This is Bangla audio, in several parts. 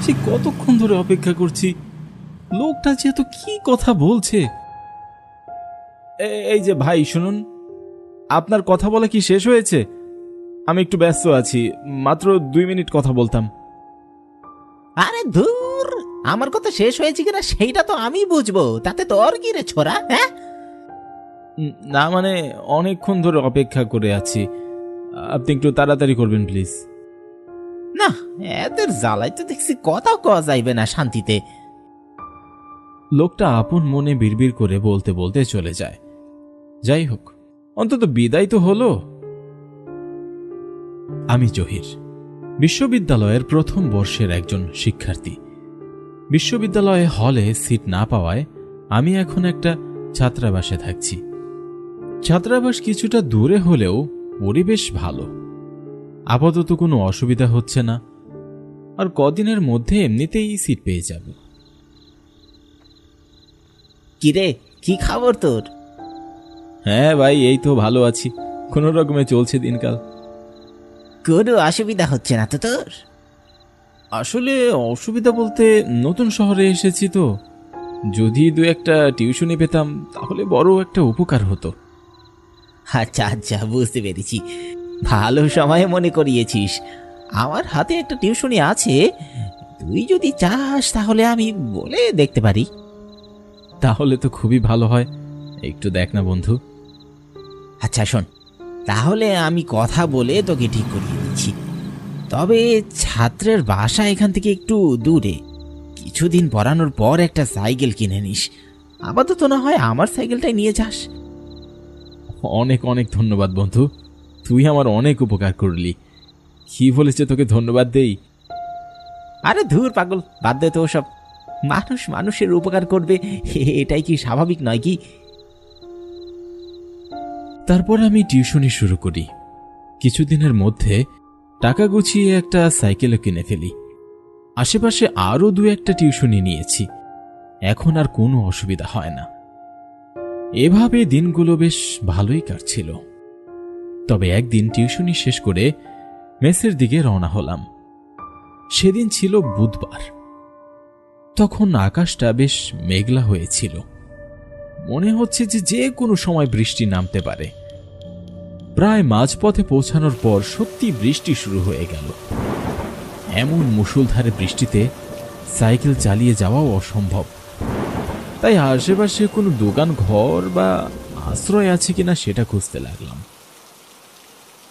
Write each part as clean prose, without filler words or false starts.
সে কতক্ষণ ধরে অপেক্ষা করছি। লোকটা যে এত কি কথা বলছে। এই যে ভাই শুনুন, আপনার কথা বলা কি শেষ হয়েছে? আমি একটু ব্যস্ত আছি, মাত্র 2 মিনিট কথা বলতাম। আরে ধুর, আমার কথা শেষ হয়েছে কিনা সেইটা তো আমি বুঝবো, তাতে তোর কি রে ছোড়া? হ্যাঁ, না মানে অনেকক্ষণ ধরে অপেক্ষা করে আছি, আপনি একটু তাড়াতাড়ি করবেন প্লিজ। না, এদের জ্বালায় তো দেখছি কথাও কওয়া যাইবে না শান্তিতে। লোকটা আপন মনে বিড়বিড় করে বলতে বলতে চলে যায়। যাই হোক, অন্তত বিদায় তো হলো। আমি জহির, বিশ্ববিদ্যালয়ের প্রথম বর্ষের একজন শিক্ষার্থী। বিশ্ববিদ্যালয়ে হলে সিট না পাওয়ায় আমি এখন একটা ছাত্রাবাসে থাকছি। ছাত্রাবাস কিছুটা দূরে হলেও পরিবেশ ভালো, আপাতত কোনো অসুবিধা হচ্ছে না, আর কদিনের মধ্যে এমনিতেই সিট পেয়ে যাব। কিরে, কি খবর তোর? হ্যাঁ ভাই, এই তো ভালো আছি, কোনো রকমে চলছে দিনকাল। কোনো অসুবিধা হচ্ছে না তো তোর? আসলে অসুবিধা বলতে, নতুন শহরে এসেছি তো, যদি 2-1টা টিউশনি পেতাম তাহলে বড় একটা উপকার হতো। আচ্ছা আচ্ছা, বুঝতে পেরেছি। ভালো সময়ে মনে করিয়েছিস। আমার হাতে একটা টিউশনি আছে, তুই যদি চাস তাহলে আমি বলে দেখতে পারি। তাহলে তো খুবই ভালো হয়, একটু দেখ না বন্ধু। আচ্ছা শোন, তাহলে আমি কথা বলে তোকে ঠিক করিয়ে দিচ্ছি। তবে ছাত্রের বাসা এখান থেকে একটু দূরে। কিছুদিন পড়ানোর পর একটা সাইকেল কিনে নিস। আপাতত না হয় আমার সাইকেলটাই নিয়ে যাস। অনেক অনেক ধন্যবাদ বন্ধু, তুই আমার অনেক উপকার করলি। কি বলেছে তোকে ধন্যবাদ দেই? আরে ধুর পাগল, বাদ দে তো ওসব। মানুষ মানুষের উপকার করবে, এটাই কি স্বাভাবিক নয় কি? তারপর আমি টিউশনি শুরু করি। কিছুদিনের মধ্যে টাকা গুছিয়ে একটা সাইকেলও কিনে ফেলি। আশেপাশে আরও 2-1টা টিউশনি নিয়েছি, এখন আর কোনো অসুবিধা হয় না। এভাবে দিনগুলো বেশ ভালোই কাটছিল। তবে একদিন টিউশনি শেষ করে মেসের দিকে রওনা হলাম। সেদিন ছিল বুধবার। তখন আকাশটা বেশ মেঘলা হয়েছিল, মনে হচ্ছে যে যে কোনো সময় বৃষ্টি নামতে পারে। প্রায় মাঝপথে পৌঁছানোর পর সত্যি বৃষ্টি শুরু হয়ে গেল। এমন মুষলধারে বৃষ্টিতে সাইকেল চালিয়ে যাওয়াও অসম্ভব, তাই আশেপাশে কোনো দোকান ঘর বা আশ্রয় আছে কিনা সেটা খুঁজতে লাগলাম।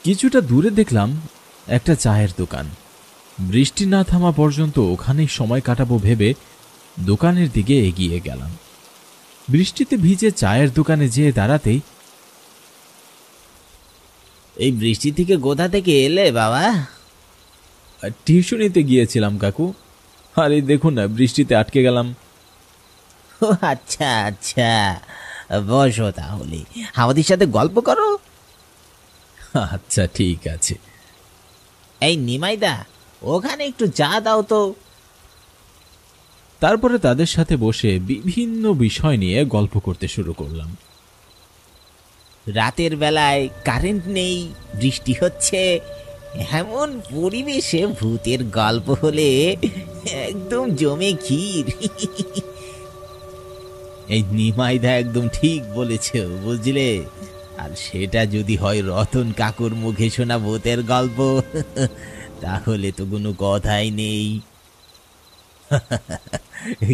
কিছুটা দূরে দেখলাম একটা চায়ের দোকান। বৃষ্টি না থামা পর্যন্ত ওখানেই সময় কাটাবো ভেবে দোকানের দিকে এগিয়ে গেলাম। বৃষ্টিতে ভিজে চায়ের দোকানে যেয়ে দাঁড়াতেই, এই বৃষ্টি থেকে কোথা থেকে এলে বাবা? টিউশনিতে গিয়েছিলাম কাকু, আর এই দেখুন না বৃষ্টিতে আটকে গেলাম। ও আচ্ছা আচ্ছা, বসো তাহলে, আমাদের সাথে গল্প করো। আচ্ছা ঠিক আছে। এই নিমাইদা, ওখানে একটু চা দাও তো। তারপরে তাদের সাথে বসে বিভিন্ন বিষয় নিয়ে গল্প করতে শুরু করলাম। রাতের বেলায় কারেন্ট নেই, বৃষ্টি হচ্ছে, এমন পরিবেশে ভূতের গল্প হলে একদম জমে ক্ষীর। এই নিমাইদা একদম ঠিক বলেছে, বুঝলে? আর সেটা যদি হয় রতন কাকুর মুখে শোনা ভূতের গল্প, তাহলে তো কোনো কথাই নেই।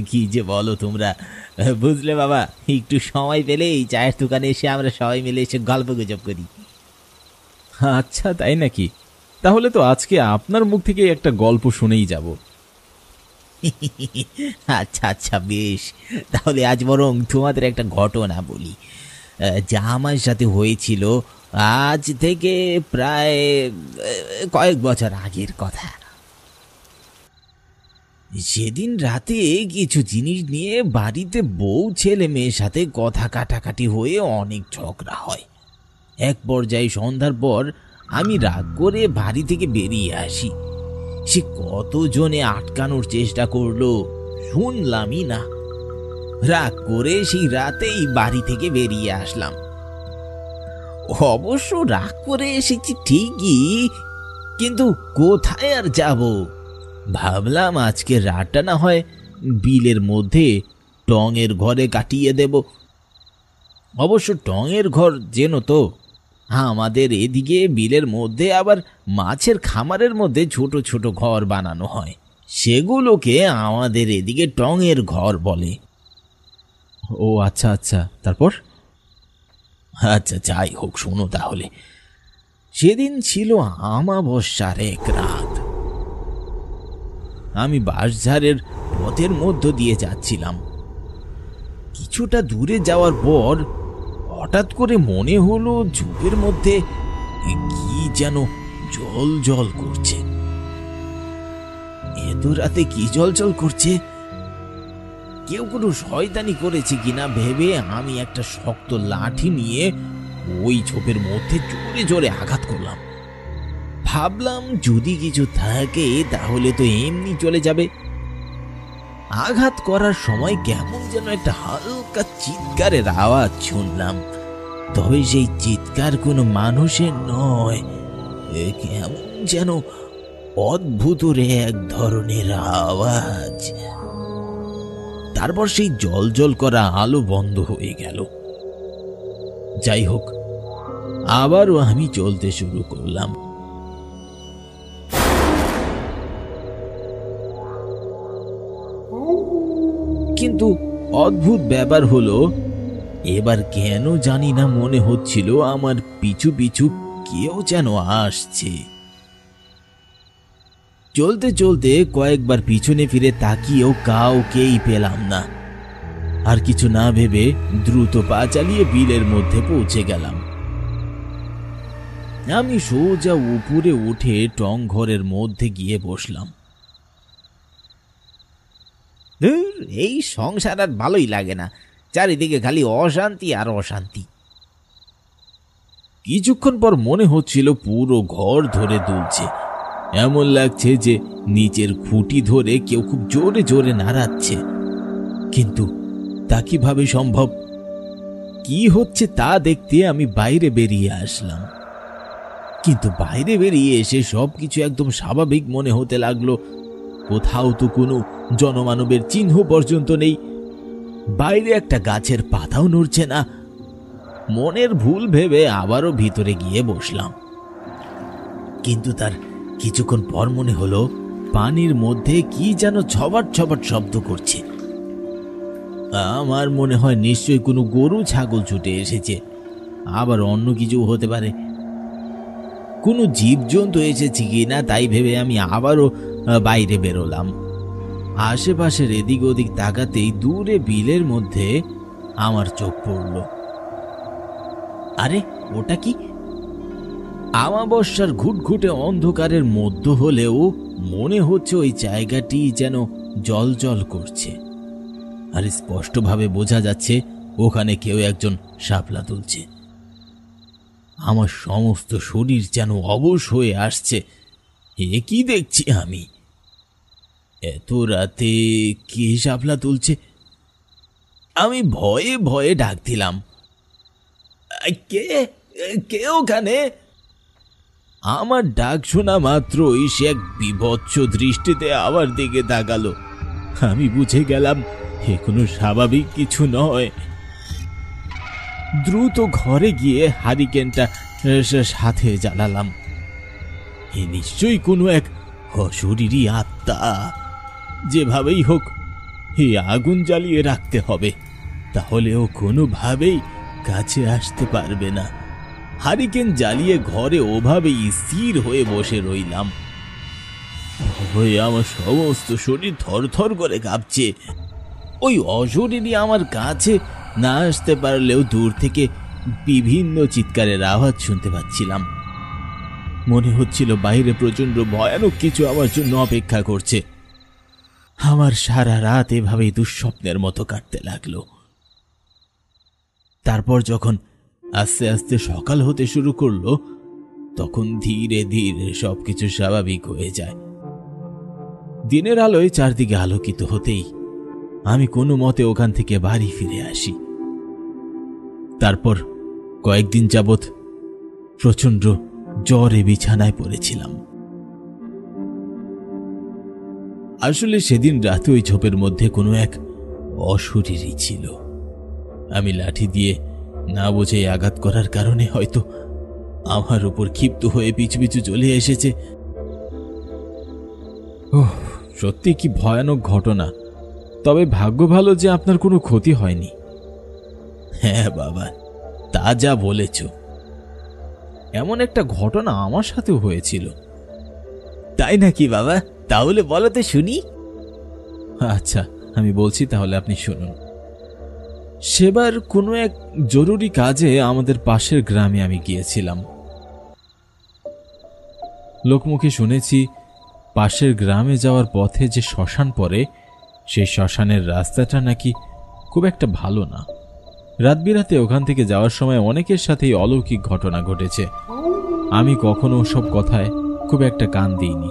কি যে বলো তোমরা, বুঝলে বাবা? একটু সময় পেলেই চায়ের দোকানে এসে আমরা সবাই মিলে এসে গল্প গুজব করি। আচ্ছা তাই নাকি? তাহলে তো আজকে আপনার মুখ থেকে একটা গল্প শুনেই যাব। আচ্ছা আচ্ছা বেশ, তাহলে আজ বরং তোমাদের একটা ঘটনা বলি, যা আমার সাথে হয়েছিল আজ থেকে প্রায় কয়েক বছর আগের কথা। সেদিন রাতে কিছু জিনিস নিয়ে বাড়িতে বউ ছেলে মেয়ের সাথে কথা কাটাকাটি হয়ে অনেক ঝগড়া হয়। এক পর্যায়ে সন্ধ্যার পর আমি রাগ করে বাড়ি থেকে বেরিয়ে আসি। সে কতজনে আটকানোর চেষ্টা করলো, শুনলামই না। রাগ করে সেই রাতেই বাড়ি থেকে বেরিয়ে আসলাম। অবশ্য রাগ করে এসেছি ঠিকই, কিন্তু কোথায় আর যাব? ভাবলাম আজকে রাতটা না হয় বিলের মধ্যে টঙের ঘরে কাটিয়ে দেব। অবশ্য টঙের ঘর যেন তো আমাদের এদিকে বিলের মধ্যে আবার মাছের খামারের মধ্যে ছোট ছোট ঘর বানানো হয়, সেগুলোকে আমাদের এদিকে টঙের ঘর বলে। ও আচ্ছা আচ্ছা, তারপর? আচ্ছা যাই হোক, শোনো তাহলে। সেদিন ছিল আমাবস্যার এক রাত। আমি বাঁশঝাড়ের পথের মধ্য দিয়ে যাচ্ছিলাম। কিছুটা দূরে যাওয়ার পর হঠাৎ করে মনে হলো ঝোপের মধ্যে কি যেন জল জল করছে। এত রাতে কি জল জল করছে? কেউ কোনো শয়তানি করেছে কিনা ভেবে আমি একটা শক্ত লাঠি নিয়ে ওই ঝোপের মধ্যে জোরে জোরে আঘাত করলাম। ভাবলাম যদি কিছু থাকে তাহলে তো এমনি চলে যাবে। আঘাত করার সময় কেমন যেন একটা হালকা চিৎকারের আওয়াজ শুনলাম, তবে সেই চিৎকার কোনো মানুষের নয়, কেমন যেন অদ্ভুত এক ধরনের আওয়াজ। তারপর সেই জল জল করা আলো বন্ধ হয়ে গেল। যাই হোক, আবারও আমি চলতে শুরু করলাম। কিন্তু অদ্ভুত ব্যাপার হলো, এবার কেন জানি না মনে হচ্ছিল আমার পিছু পিছু কেউ যেন আসছে। চলতে চলতে কয়েকবার পিছনে ফিরে তাকিয়েও কাউকেই পেলাম না। আর কিছু না ভেবে দ্রুত পা চালিয়ে বিলের মধ্যে পৌঁছে গেলাম। আমি সোজা উপরে উঠে টং ঘরের মধ্যে গিয়ে বসলাম। এই সংসার আর ভালোই লাগে না, চারিদিকে খালি অশান্তি আর অশান্তি। কিছুক্ষণ পর মনে হচ্ছিল পুরো ঘর ধরে দুলছে। এমন লাগছে যে নিচের খুঁটি ধরে কেউ খুব জোরে জোরে নাড়াচ্ছে। কিন্তু তা কিভাবে সম্ভব? কি হচ্ছে তা দেখতে আমি বাইরে বেরিয়ে আসলাম। কিন্তু বাইরে বেরিয়ে এসে সবকিছু একদম স্বাভাবিক মনে হতে লাগলো। কোথাও তো কোনো জনমানবের চিহ্ন পর্যন্ত নেই। বাইরে একটা গাছের পাতাও নড়ছে না। মনের ভুল ভেবে আবারও ভিতরে গিয়ে বসলাম। কিন্তু তার কিছুক্ষণ পর মনে হলো পানির মধ্যে কি যেন ছবাট ছবাট শব্দ করছে। আমার মনে হয় নিশ্চয়ই কোনো গরু ছাগল ছুটে এসেছে, আবার অন্য কিছু হতে পারে। কোনো জীবজন্তু এসেছে কিনা তাই ভেবে আমি আবারও বাইরে বেরোলাম। আশেপাশের এদিক ওদিক তাকাতেই দূরে বিলের মধ্যে আমার চোখ পড়ল। আরে ওটা কি? আমাবস্যার ঘুটঘুটে অন্ধকারের মধ্য হলেও মনে হচ্ছে ওই জায়গাটি যেন জল জল করছে। আর স্পষ্টভাবে বোঝা যাচ্ছে ওখানে কেউ একজন শাপলা তুলছে। আমার সমস্ত শরীর যেন অবশ হয়ে আসছে। এ কি দেখছি আমি? এত রাতে কে শাপলা তুলছে? আমি ভয়ে ভয়ে ডাক দিলাম, কে কে ওখানে? আমার ডাক শোনা মাত্রই সে এক বিভৎস দৃষ্টিতে আমার দিকে তাকালো। আমি বুঝে গেলাম এ কোনো স্বাভাবিক কিছু নয়। দ্রুত ঘরে গিয়ে হারিকেনটা সাথে জ্বালালাম। এ নিশ্চয়ই কোনো এক অশরীরী আত্মা। যেভাবেই হোক এই আগুন জ্বালিয়ে রাখতে হবে, তাহলে ও কোনোভাবেই কাছে আসতে পারবে না। হারিকেন জ্বালিয়ে ঘরে ওভাবেই স্থির হয়ে বসে রইলাম। আমার সমস্ত শরীর থরথর করে কাঁপছে। ওই অশরীরী আমার কাছে না আসতে পারলেও দূর থেকে বিভিন্ন চিৎকারের আওয়াজ শুনতে পাচ্ছিলাম। মনে হচ্ছিল বাইরে প্রচন্ড ভয়ানক কিছু আমার জন্য অপেক্ষা করছে। আমার সারা রাত এভাবেই দুঃস্বপ্নের মতো কাটতে লাগলো। তারপর যখন আস্তে আস্তে সকাল হতে শুরু করলো, তখন ধীরে ধীরে সবকিছু স্বাভাবিক হয়ে যায়। দিনের আলোয় চারদিকে আলোকিত হতেই আমি কোনো মতে ওখান থেকে বাড়ি ফিরে আসি। তারপর কয়েকদিন যাবৎ প্রচন্ড জ্বরে বিছানায় পড়েছিলাম। আসলে সেদিন রাতে ওই ঝোপের মধ্যে কোনো এক অশরীরই ছিল। আমি লাঠি দিয়ে না বুঝে আঘাত করার কারণে হয়তো আমার উপর ক্ষিপ্ত হয়ে পিছু পিছু চলে এসেছে। ওহ, সত্যি কি ভয়ানক ঘটনা। তবে ভাগ্য ভালো যে আপনার কোনো ক্ষতি হয়নি। হ্যাঁ বাবা, তা যা বলেছ। এমন একটা ঘটনা আমার সাথেও হয়েছিল। তাই নাকি বাবা? তাহলে বলো তো শুনি। আচ্ছা, আমি বলছি, তাহলে আপনি শুনুন। সেবার কোনো এক জরুরি কাজে আমাদের পাশের গ্রামে আমি গিয়েছিলাম। লোকমুখে শুনেছি পাশের গ্রামে যাওয়ার পথে যে শ্মশান পড়ে, সেই শ্মশানের রাস্তাটা নাকি খুব একটা ভালো না। রাত বিরাতে ওখান থেকে যাওয়ার সময় অনেকের সাথেই অলৌকিক ঘটনা ঘটেছে। আমি কখনো সব কথায় খুব একটা কান দিইনি।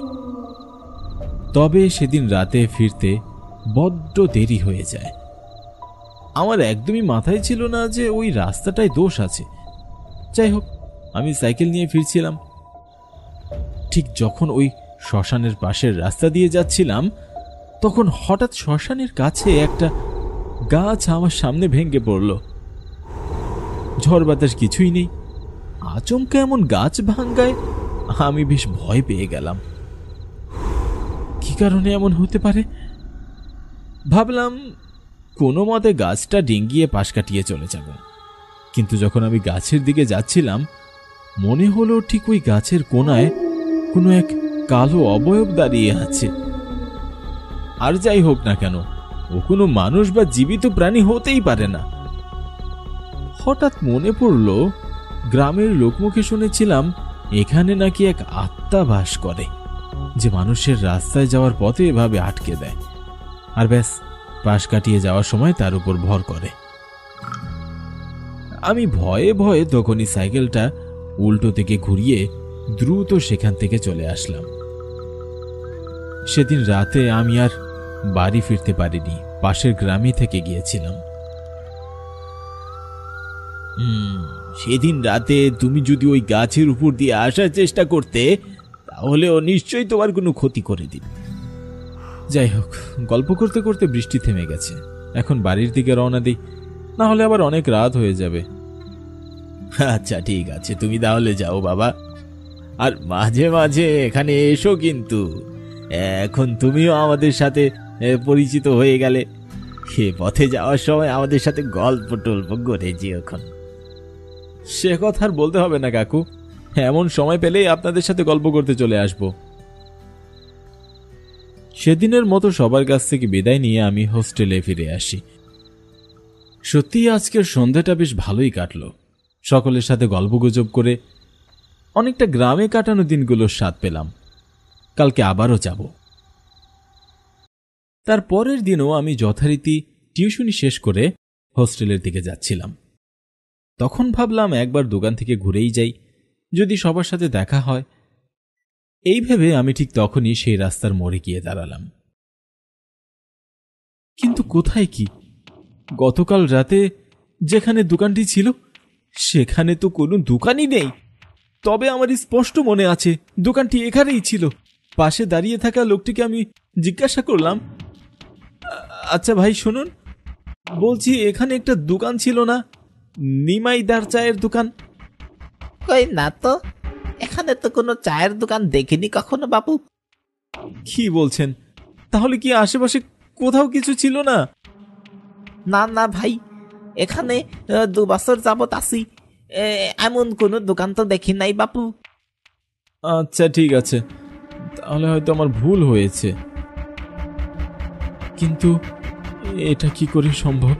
তবে সেদিন রাতে ফিরতে বড্ড দেরি হয়ে যায়। আমার একদমই মাথায় ছিল না যে ওই রাস্তাটায় দোষ আছে। যাই হোক, আমি সাইকেল নিয়ে ফিরছিলাম। ঠিক যখন ওই শ্মশানের পাশের রাস্তা দিয়ে যাচ্ছিলাম, তখন হঠাৎ শ্মশানের কাছে একটা গাছ আমার সামনে ভেঙে পড়ল। ঝড় বাতাস কিছুই নেই, আচমকা এমন গাছ ভাঙ্গায় আমি বেশ ভয় পেয়ে গেলাম। কি কারণে এমন হতে পারে ভাবলাম, কোনো মতে গাছটা ডিঙ্গিয়ে পাশ কাটিয়ে চলে যাব। কিন্তু যখন আমি গাছের দিকে যাচ্ছিলাম, মনে হলো ঠিক ওই গাছের কোনায় কোনো এক কালো অবয়ব দাঁড়িয়ে আছে। আর যাই হোক না কেন, ও কোনো মানুষ বা জীবিত প্রাণী হতেই পারে না। হঠাৎ মনে পড়ল, গ্রামের লোকমুখে শুনেছিলাম এখানে নাকি এক আত্মা বাস করে, যে মানুষের রাস্তায় যাওয়ার পথে এভাবে আটকে দেয়, আর ব্যাস পাশ কাটিয়ে যাওয়ার সময় তার উপর ভর করে। আমি ভয়ে ভয়ে তখনই সাইকেলটা উল্টো থেকে ঘুরিয়ে দ্রুত সেখান থেকে চলে আসলাম। সেদিন রাতে আমি আর বাড়ি ফিরতে পারিনি, পাশের গ্রামে থেকে গিয়েছিলাম। সেদিন রাতে তুমি যদি ওই গাছের উপর দিয়ে আসার চেষ্টা করতে, তাহলে ও নিশ্চয়ই তোমার কোনো ক্ষতি করে দিত। যাই হোক, গল্প করতে করতে বৃষ্টি থেমে গেছে। এখন বাড়ির দিকে রওনা দিই, না হলে আবার অনেক রাত হয়ে যাবে। আচ্ছা ঠিক আছে, তুমি তাহলে যাও বাবা, আর মাঝে মাঝে এখানে এসো কিন্তু। এখন তুমিও আমাদের সাথে পরিচিত হয়ে গেলে। এ পথে যাওয়ার সময় আমাদের সাথে গল্প টল্প করে যেও। এখন সে কথা আর বলতে হবে না কাকু, এমন সময় পেলেই আপনাদের সাথে গল্প করতে চলে আসব। সেদিনের মতো সবার কাছ থেকে বিদায় নিয়ে আমি হোস্টেলে ফিরে আসি। সত্যিই আজকের সন্ধ্যাটা বেশ ভালোই কাটলো। সকলের সাথে গল্পগুজব করে অনেকটা গ্রামে কাটানো দিনগুলোর স্বাদ পেলাম। কালকে আবারও যাব। তার পরের দিনও আমি যথারীতি টিউশনি শেষ করে হোস্টেলের দিকে যাচ্ছিলাম। তখন ভাবলাম একবার দোকান থেকে ঘুরেই যাই, যদি সবার সাথে দেখা হয়। এই ভেবে আমি ঠিক তখনই সেই রাস্তার মোড়ে গিয়ে দাঁড়ালাম। কিন্তু কোথায় কি? গতকাল রাতে যেখানে দোকানটি ছিল, সেখানে তো কোনো দোকানই নেই। তবে আমার স্পষ্ট মনে আছে দোকানটি এখানেই ছিল। পাশে দাঁড়িয়ে থাকা লোকটিকে আমি জিজ্ঞাসা করলাম, আচ্ছা ভাই শুনুন, বলছি এখানে একটা দোকান ছিল না, নিমাইদার চায়ের দোকান? কই না তো, এখানে তো কোনো চায়ের দোকান দেখিনি কখনো বাবু। কি বলছেন? তাহলে কি আশেপাশে কোথাও কিছু ছিল না? না না ভাই, এখানে 2 বছর যাবত আছি, এমন কোনো দোকান তো দেখি নাই বাপু। আচ্ছা ঠিক আছে, তাহলে হয়তো আমার ভুল হয়েছে। কিন্তু এটা কি করে সম্ভব?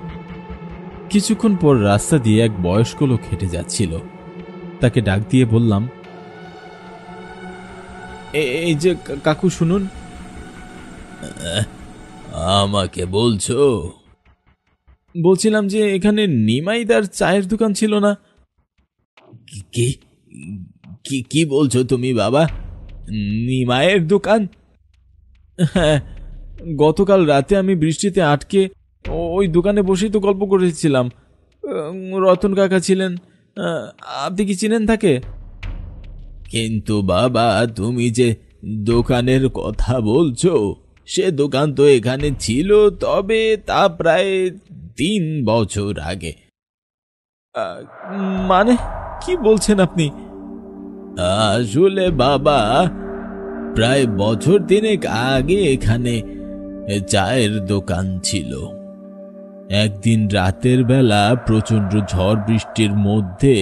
কিছুক্ষণ পর রাস্তা দিয়ে এক বয়স্ক লোক হেঁটে যাচ্ছিল। তাকে ডাক দিয়ে বললাম, এই যে কাকু শুনুন। আমাকে বলছো? বলছিলাম যে এখানে নিমাইদার চায়ের দোকান ছিল না। কি কি কি বলছো তুমি বাবা? নিমাইয়ের দোকান? হ্যাঁ, গতকাল রাতে আমি বৃষ্টিতে আটকে ওই দোকানে বসেই তো গল্প করেছিলাম। রতন কাকা ছিলেন, আপনি কি চিনেন তাকে? কিন্তু বাবা, তুমি যে দোকানের কথা বলছো, সে দোকান তো এখানে ছিল, তবে তা প্রায় 3 বছর আগে। মানে কি বলছেন আপনি? আসলে বাবা, প্রায় বছর 3 আগে এখানে চায়ের দোকান ছিল। একদিন রাতের বেলা প্রচন্ড ঝড় বৃষ্টির মধ্যে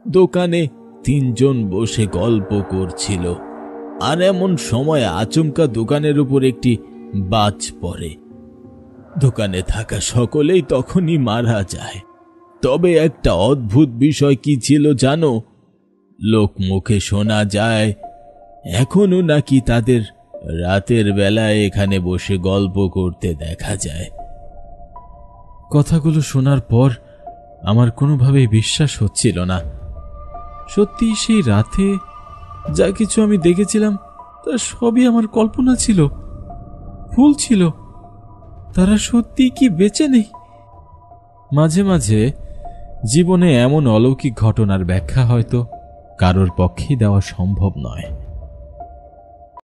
দোকানে 3 জন বসে গল্প করছিল, আর এমন সময় আচমকা দোকানের উপর একটি বাজ পড়ে। দোকানে থাকা সকলেই তখনই মারা যায়। তবে একটা অদ্ভুত বিষয় কি ছিল জানো? লোক মুখে শোনা যায় এখনো নাকি তাদের রাতের বেলায় এখানে বসে গল্প করতে দেখা যায়। কথাগুলো শোনার পর আমার কোনোভাবেই বিশ্বাস হচ্ছিল না। সত্যি সেই রাতে যা কিছু আমি দেখেছিলাম তা সবই আমার কল্পনা ছিল, ভুল ছিল। তারা সত্যি কি বেঁচে নেই? মাঝে মাঝে জীবনে এমন অলৌকিক ঘটনার ব্যাখ্যা হয়তো কারোর পক্ষেই দেওয়া সম্ভব নয়।